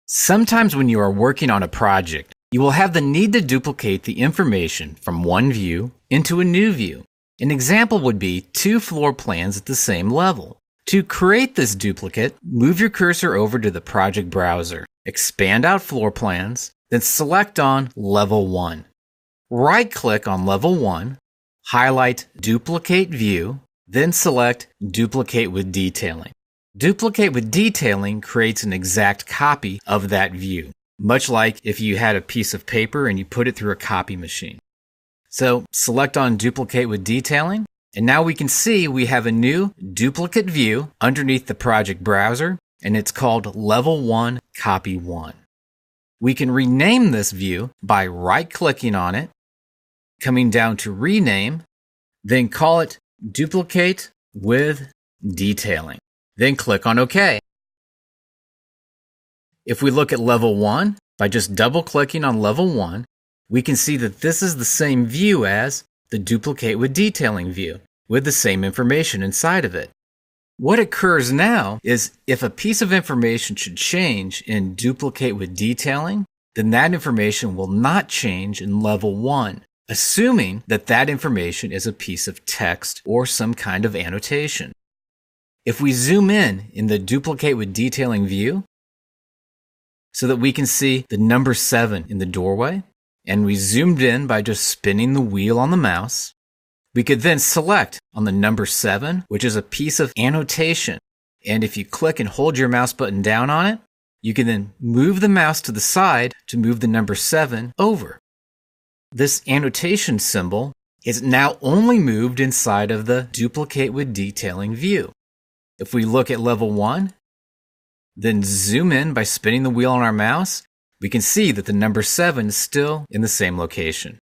Sometimes when you are working on a project, you will have the need to duplicate the information from one view into a new view. An example would be two floor plans at the same level. To create this duplicate, move your cursor over to the project browser, expand out floor plans, then select on Level 1. Right-click on Level 1, highlight Duplicate View, then select Duplicate with Detailing. Duplicate with Detailing creates an exact copy of that view, much like if you had a piece of paper and you put it through a copy machine. So select on Duplicate with Detailing, and now we can see we have a new duplicate view underneath the project browser, and it's called Level 1 Copy 1. We can rename this view by right-clicking on it, coming down to Rename, then call it Duplicate with Detailing. Then click on OK. If we look at Level 1, by just double-clicking on Level 1, we can see that this is the same view as the Duplicate with Detailing view, with the same information inside of it. What occurs now is if a piece of information should change in Duplicate with Detailing, then that information will not change in Level 1, assuming that that information is a piece of text or some kind of annotation. If we zoom in the Duplicate with Detailing view, so that we can see the number 7 in the doorway, and we zoomed in by just spinning the wheel on the mouse, we could then select on the number 7, which is a piece of annotation. And if you click and hold your mouse button down on it, you can then move the mouse to the side to move the number 7 over. This annotation symbol is now only moved inside of the Duplicate with Detailing view. If we look at Level 1, then zoom in by spinning the wheel on our mouse, we can see that the number 7 is still in the same location.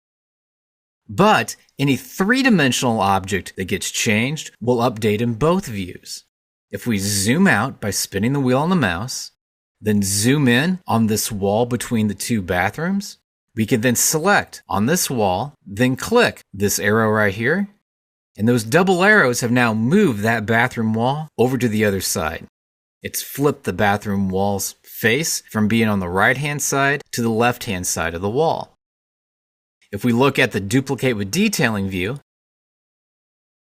But any three-dimensional object that gets changed will update in both views. If we zoom out by spinning the wheel on the mouse, then zoom in on this wall between the two bathrooms, we can then select on this wall, then click this arrow right here, and those double arrows have now moved that bathroom wall over to the other side. It's flipped the bathroom wall's face from being on the right-hand side to the left-hand side of the wall. If we look at the Duplicate with Detailing view,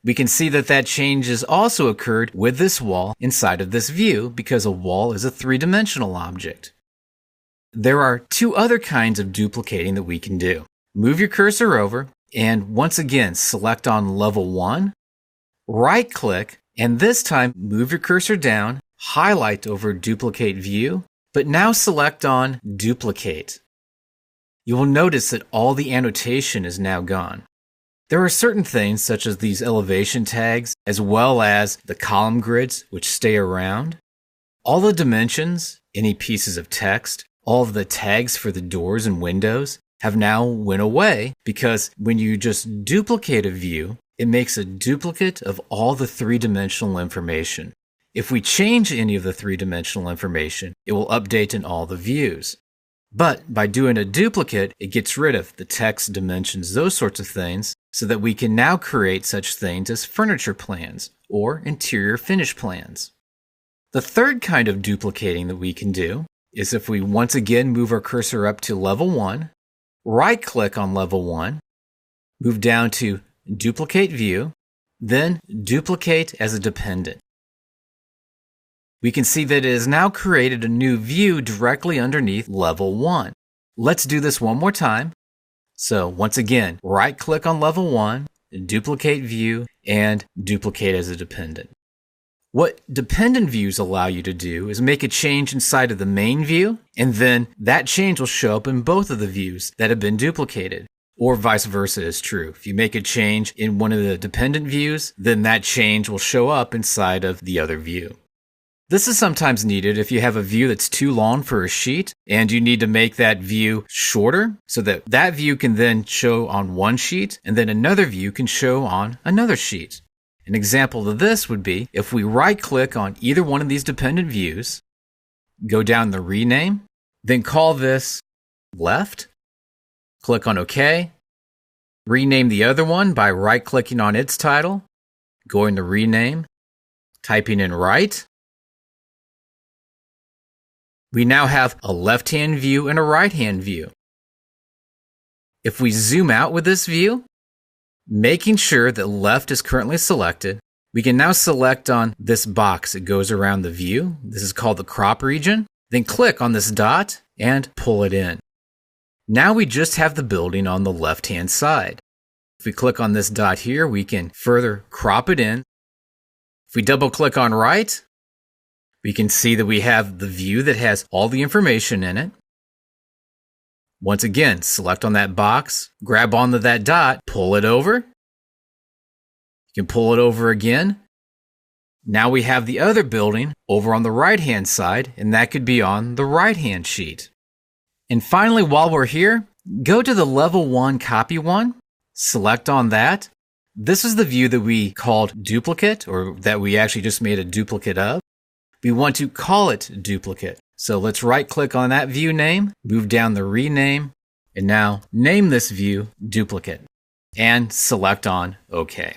we can see that that change has also occurred with this wall inside of this view because a wall is a three-dimensional object. There are two other kinds of duplicating that we can do. Move your cursor over and once again select on Level 1, right-click, and this time move your cursor down, highlight over Duplicate View, but now select on Duplicate. You will notice that all the annotation is now gone. There are certain things such as these elevation tags, as well as the column grids, which stay around. All the dimensions, any pieces of text, all of the tags for the doors and windows have now went away because when you just duplicate a view, it makes a duplicate of all the three-dimensional information. If we change any of the three-dimensional information, it will update in all the views. But by doing a duplicate, it gets rid of the text, dimensions, those sorts of things, so that we can now create such things as furniture plans or interior finish plans. The third kind of duplicating that we can do is if we once again move our cursor up to Level 1, right-click on Level 1, move down to Duplicate View, then Duplicate as a Dependent. We can see that it has now created a new view directly underneath Level 1. Let's do this one more time. So once again, right-click on Level 1, Duplicate View, and Duplicate as a Dependent. What dependent views allow you to do is make a change inside of the main view, and then that change will show up in both of the views that have been duplicated. Or vice versa is true. If you make a change in one of the dependent views, then that change will show up inside of the other view. This is sometimes needed if you have a view that's too long for a sheet and you need to make that view shorter so that that view can then show on one sheet and then another view can show on another sheet. An example of this would be if we right-click on either one of these dependent views, go down the Rename, then call this Left, click on OK, rename the other one by right-clicking on its title, going to Rename, typing in Right, we now have a left-hand view and a right-hand view. If we zoom out with this view, making sure that left is currently selected, we can now select on this box that goes around the view. This is called the crop region. Then click on this dot and pull it in. Now we just have the building on the left-hand side. If we click on this dot here, we can further crop it in. If we double click on right, we can see that we have the view that has all the information in it. Once again, select on that box, grab onto that dot, pull it over. You can pull it over again. Now we have the other building over on the right-hand side, and that could be on the right-hand sheet. And finally, while we're here, go to the Level 1 Copy 1, select on that. This is the view that we called duplicate, or that we actually just made a duplicate of. We want to call it duplicate. So let's right-click on that view name, move down the Rename, and now name this view Duplicate, and select on OK.